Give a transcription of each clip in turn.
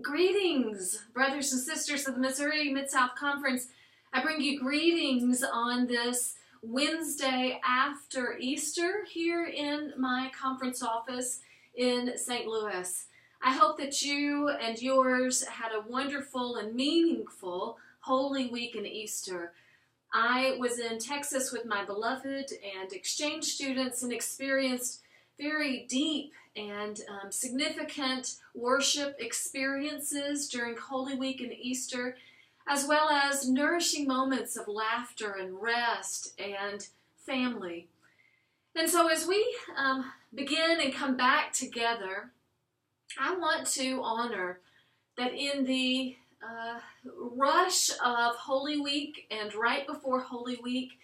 Greetings, brothers and sisters of the Missouri Mid-South Conference. I bring you greetings on this Wednesday after Easter here in my conference office in St. Louis. I hope that you and yours had a wonderful and meaningful Holy Week and Easter. I was in Texas with my beloved and exchange students and experienced very deep and significant worship experiences during Holy Week and Easter, as well as nourishing moments of laughter and rest and family. And so as we begin and come back together, I want to honor that in the rush of Holy Week and right before Holy Week,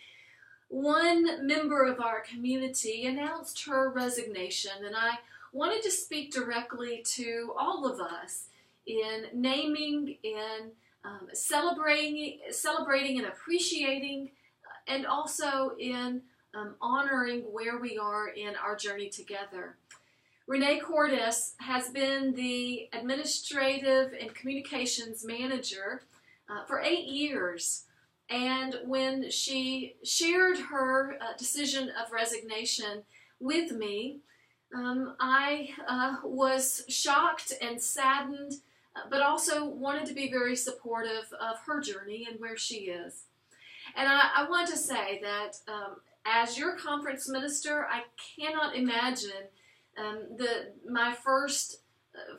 one member of our community announced her resignation, and I wanted to speak directly to all of us in naming and celebrating and appreciating, and also in honoring where we are in our journey together. Renee Cordes has been the administrative and communications manager for 8 years. And when she shared her decision of resignation with me, I was shocked and saddened, but also wanted to be very supportive of her journey and where she is. And I want to say that as your conference minister, I cannot imagine my first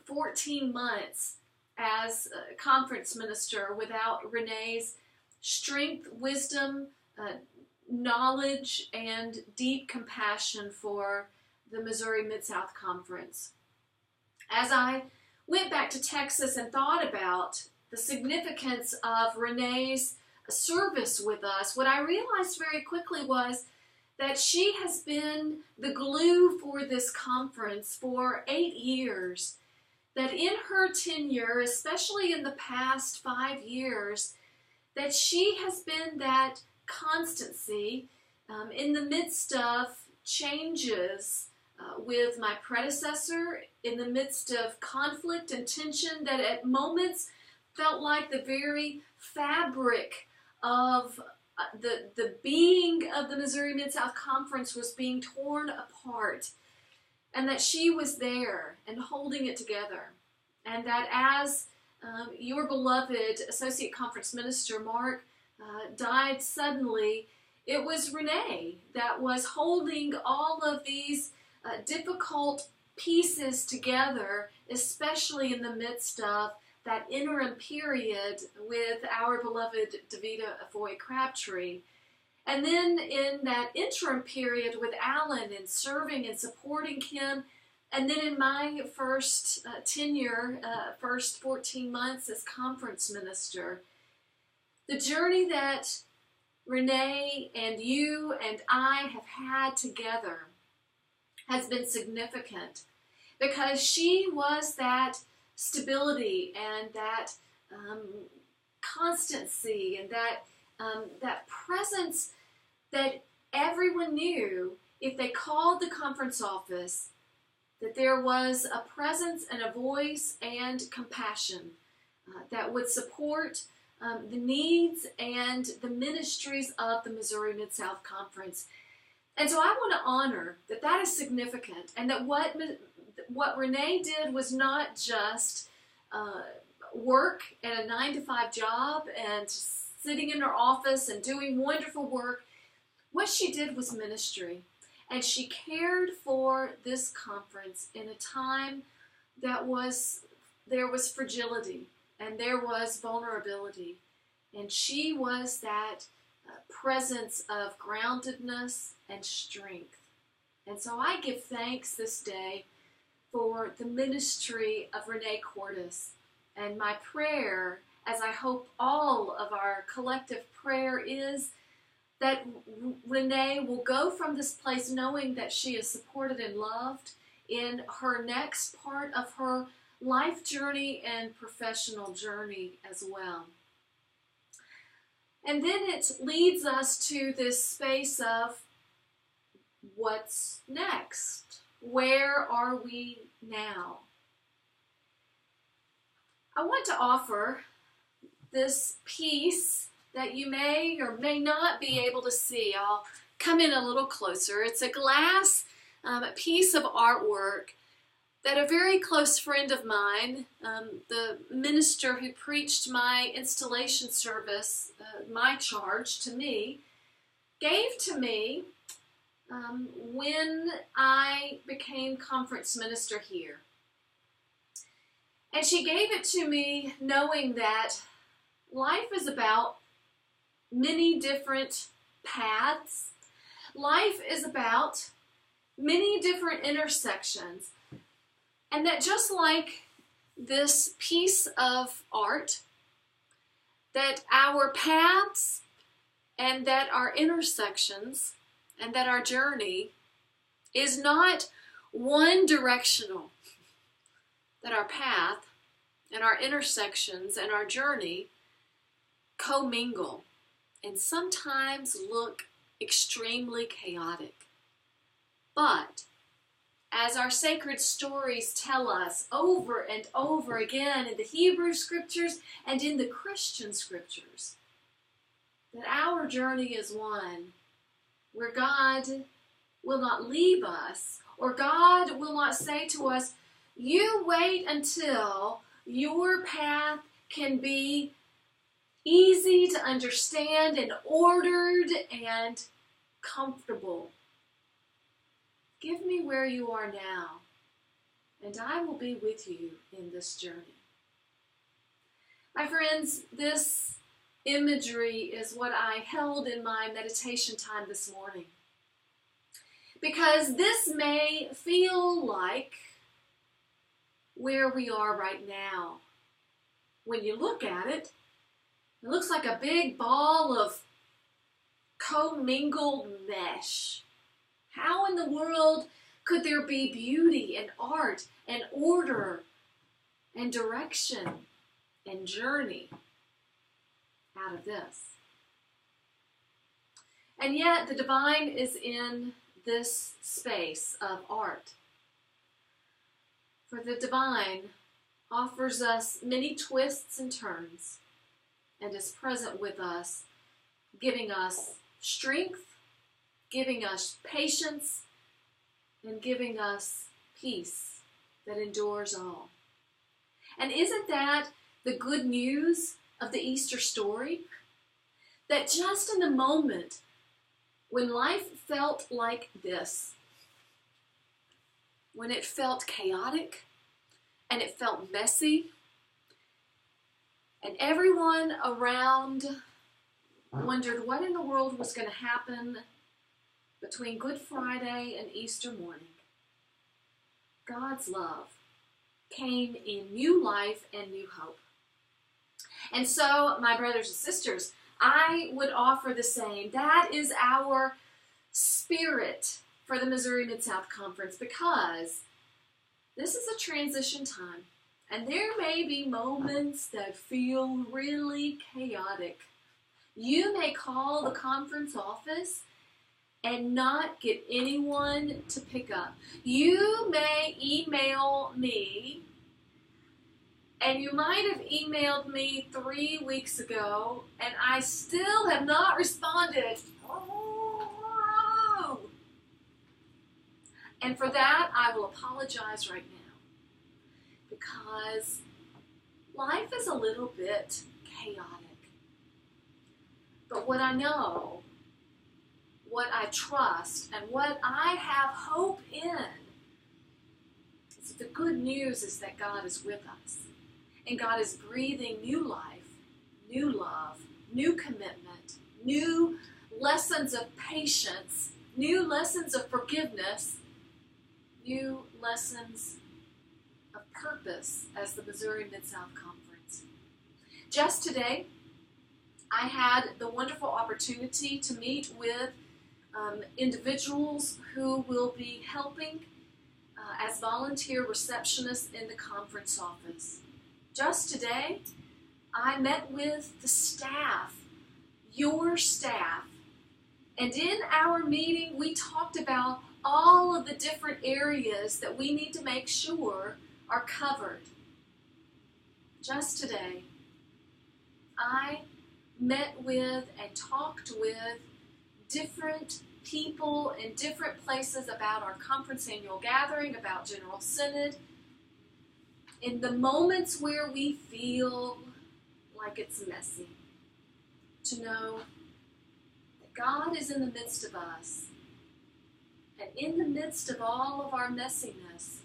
14 months as a conference minister without Renee's strength, wisdom, knowledge, and deep compassion for the Missouri Mid-South Conference. As I went back to Texas and thought about the significance of Renee's service with us, what I realized very quickly was that she has been the glue for this conference for 8 years, that in her tenure, especially in the past 5 years, that she has been that constancy in the midst of changes with my predecessor, in the midst of conflict and tension that at moments felt like the very fabric of the being of the Missouri Mid-South Conference was being torn apart, and that she was there and holding it together, and that as your beloved Associate Conference Minister, Mark, died suddenly, it was Renee that was holding all of these difficult pieces together, especially in the midst of that interim period with our beloved Davida Avoy Crabtree. And then in that interim period with Alan and serving and supporting him, and then in my first tenure, first 14 months as conference minister, the journey that Renee and you and I have had together has been significant, because she was that stability and that constancy and that presence that everyone knew if they called the conference office that there was a presence and a voice and compassion that would support the needs and the ministries of the Missouri Mid-South Conference. And so I want to honor that that is significant, and that what Renee did was not just work at a 9-to-5 job and sitting in her office and doing wonderful work. What she did was ministry. And she cared for this conference in a time that there was fragility and there was vulnerability. And she was that presence of groundedness and strength. And so I give thanks this day for the ministry of Renee Cordes. And my prayer, as I hope all of our collective prayer is, that Renee will go from this place knowing that she is supported and loved in her next part of her life journey and professional journey as well. And then it leads us to this space of what's next? Where are we now? I want to offer this piece that you may or may not be able to see. I'll come in a little closer. It's a glass piece of artwork that a very close friend of mine, the minister who preached my installation service, my charge to me, gave to me when I became conference minister here. And she gave it to me knowing that life is about many different paths. Life is about many different intersections. And that just like this piece of art, that our paths and that our intersections and that our journey is not one directional, that our path and our intersections and our journey commingle and sometimes look extremely chaotic. But as our sacred stories tell us over and over again in the Hebrew scriptures and in the Christian scriptures, that our journey is one where God will not leave us, or God will not say to us, you wait until your path can be easy to understand and ordered and comfortable. Give me where you are now, and I will be with you in this journey. My friends, this imagery is what I held in my meditation time this morning. Because this may feel like where we are right now. When you look at it, it looks like a big ball of commingled mesh. How in the world could there be beauty and art and order and direction and journey out of this? And yet the divine is in this space of art. For the divine offers us many twists and turns and is present with us, giving us strength, giving us patience, and giving us peace that endures all. And isn't that the good news of the Easter story? That just in the moment when life felt like this, when it felt chaotic and it felt messy, and everyone around wondered what in the world was going to happen between Good Friday and Easter morning, God's love came in new life and new hope. And so, my brothers and sisters, I would offer the same. That is our spirit for the Missouri Mid-South Conference, because this is a transition time, and there may be moments that feel really chaotic. You may call the conference office and not get anyone to pick up. You may email me, and you might have emailed me 3 weeks ago, and I still have not responded. Oh. And for that, I will apologize right now, because life is a little bit chaotic. But what I know, what I trust, and what I have hope in is that the good news is that God is with us. And God is breathing new life, new love, new commitment, new lessons of patience, new lessons of forgiveness, new lessons of purpose as the Missouri Mid-South Conference. Just today, I had the wonderful opportunity to meet with individuals who will be helping as volunteer receptionists in the conference office. Just today, I met with the staff, your staff, and in our meeting, we talked about all of the different areas that we need to make sure are covered. just today, I met with and talked with different people in different places about our conference annual gathering, about General Synod. In the moments where we feel like it's messy, to know that God is in the midst of us. And in the midst of all of our messiness,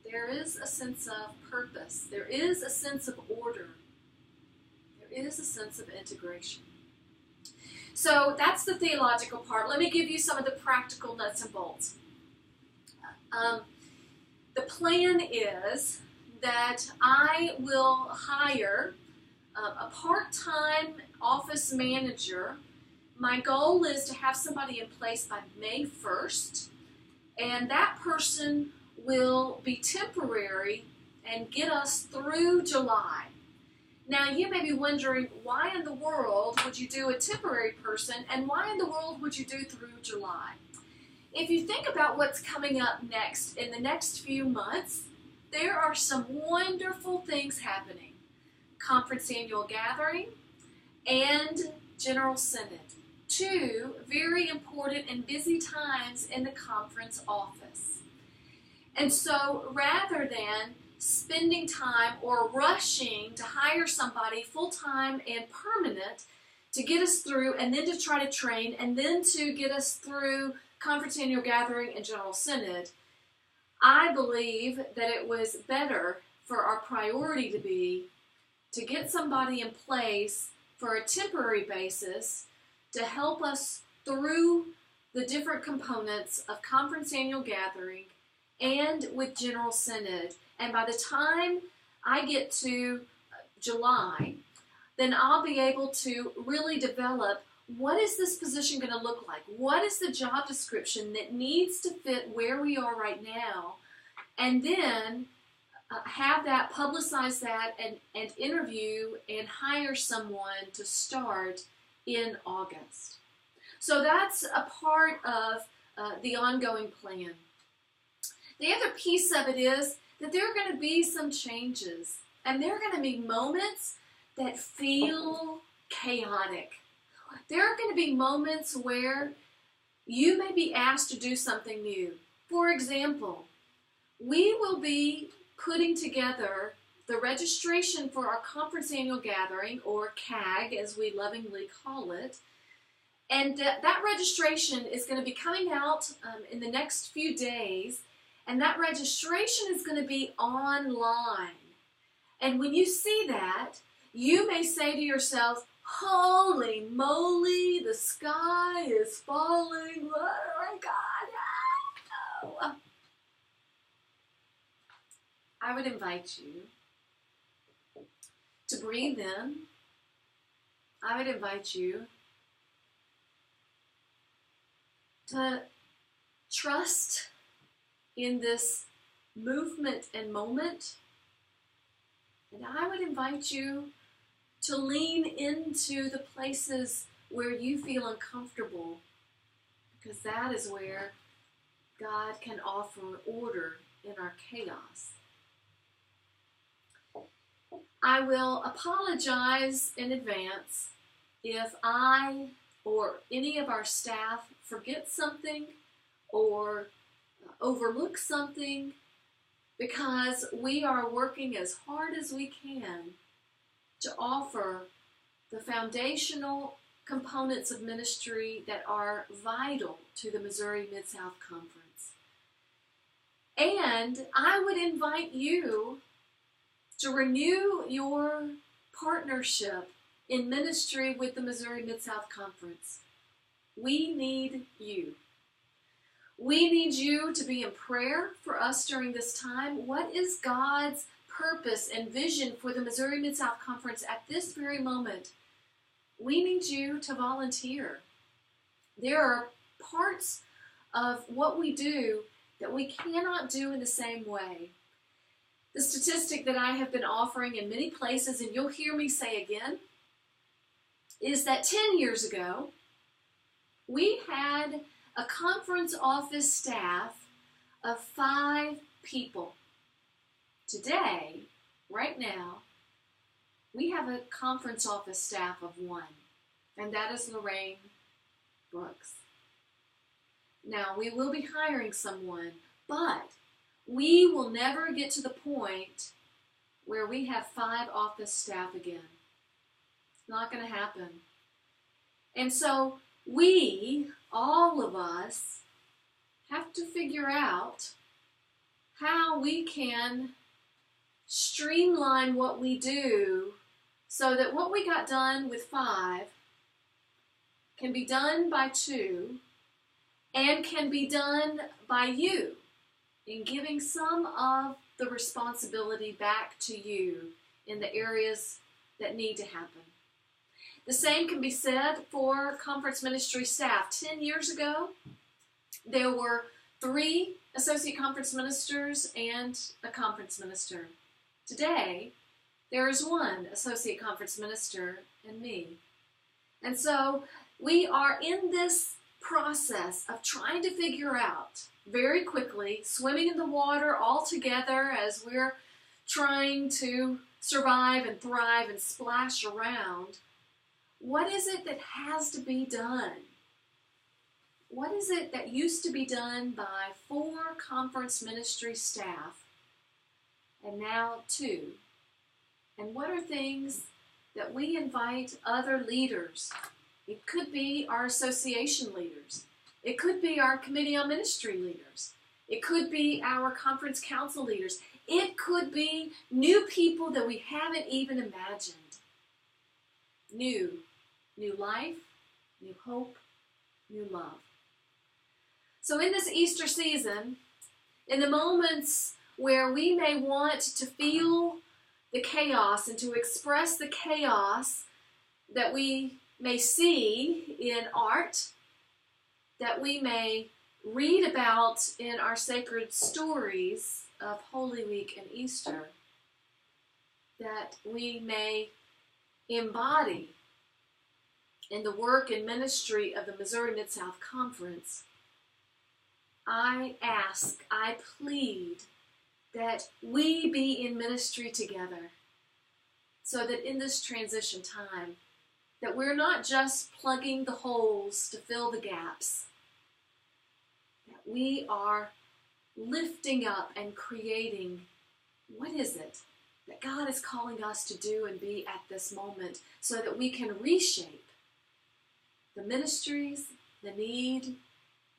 there is a sense of purpose. There is a sense of order. There is a sense of integration. So that's the theological part. Let me give you some of the practical nuts and bolts. The plan is that I will hire a part-time office manager. My goal is to have somebody in place by May 1st, and that person will be temporary and get us through July. Now, you may be wondering, why in the world would you do a temporary person, and why in the world would you do through July? If you think about what's coming up next, in the next few months, there are some wonderful things happening. Conference Annual Gathering and General Synod. Two very important and busy times in the conference office. And so rather than spending time or rushing to hire somebody full-time and permanent to get us through, and then to try to train, and then to get us through Conference Annual Gathering and General Synod, I believe that it was better for our priority to be to get somebody in place for a temporary basis to help us through the different components of Conference Annual Gathering and with General Synod. And by the time I get to July, then I'll be able to really develop, what is this position going to look like? What is the job description that needs to fit where we are right now? And then have that, publicize that, and interview and hire someone to start in August. So that's a part of the ongoing plan. The other piece of it is that there are going to be some changes, and there are going to be moments that feel chaotic. There are going to be moments where you may be asked to do something new. For example, we will be putting together the registration for our Conference Annual Gathering, or CAG as we lovingly call it. And that registration is going to be coming out in the next few days, and that registration is going to be online. And when you see that, you may say to yourself, holy moly, the sky is falling, oh my God, no. I would invite you to breathe in. I would invite you to trust in this movement and moment. And I would invite you to lean into the places where you feel uncomfortable, because that is where God can offer order in our chaos. I will apologize in advance if I or any of our staff forget something or overlook something, because we are working as hard as we can to offer the foundational components of ministry that are vital to the Missouri Mid-South Conference. And I would invite you to renew your partnership in ministry with the Missouri Mid-South Conference. We need you. We need you to be in prayer for us during this time. What is God's purpose and vision for the Missouri Mid-South Conference at this very moment? We need you to volunteer. There are parts of what we do that we cannot do in the same way. The statistic that I have been offering in many places, and you'll hear me say again, is that 10 years ago, we had a conference office staff of 5 people. Today, right now, we have a conference office staff of 1, and that is Lorraine Brooks. Now, we will be hiring someone, but we will never get to the point where we have 5 office staff again. It's not going to happen. And so we, all of us, have to figure out how we can streamline what we do so that what we got done with 5 can be done by 2 and can be done by you in giving some of the responsibility back to you in the areas that need to happen. The same can be said for conference ministry staff. 10 years ago, there were 3 associate conference ministers and a conference minister. Today, there is 1 associate conference minister and me. And so we are in this process of trying to figure out very quickly, swimming in the water all together as we're trying to survive and thrive and splash around. What is it that has to be done? What is it that used to be done by 4 conference ministry staff and now 2? And what are things that we invite other leaders? It could be our association leaders. It could be our committee on ministry leaders. It could be our conference council leaders. It could be new people that we haven't even imagined. New life, new hope, new love. So in this Easter season, in the moments where we may want to feel the chaos and to express the chaos that we may see in art, that we may read about in our sacred stories of Holy Week and Easter, that we may embody in the work and ministry of the Missouri Mid-South Conference, I ask, I plead that we be in ministry together so that in this transition time, that we're not just plugging the holes to fill the gaps, that we are lifting up and creating what is it that God is calling us to do and be at this moment so that we can reshape the ministries, the need,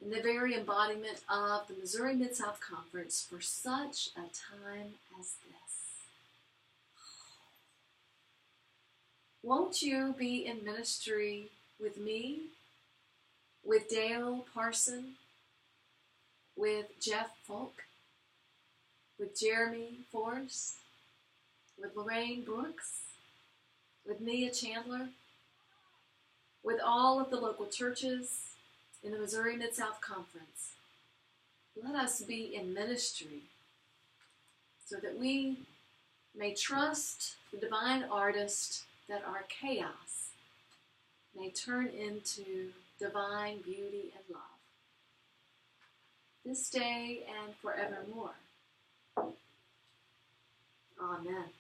and the very embodiment of the Missouri Mid-South Conference for such a time as this. Won't you be in ministry with me, with Dale Parson, with Jeff Fulk, with Jeremy Forrest, with Lorraine Brooks, with Nia Chandler, with all of the local churches in the Missouri Mid-South Conference? Let us be in ministry so that we may trust the divine artist that our chaos may turn into divine beauty and love. This day and forevermore. Amen.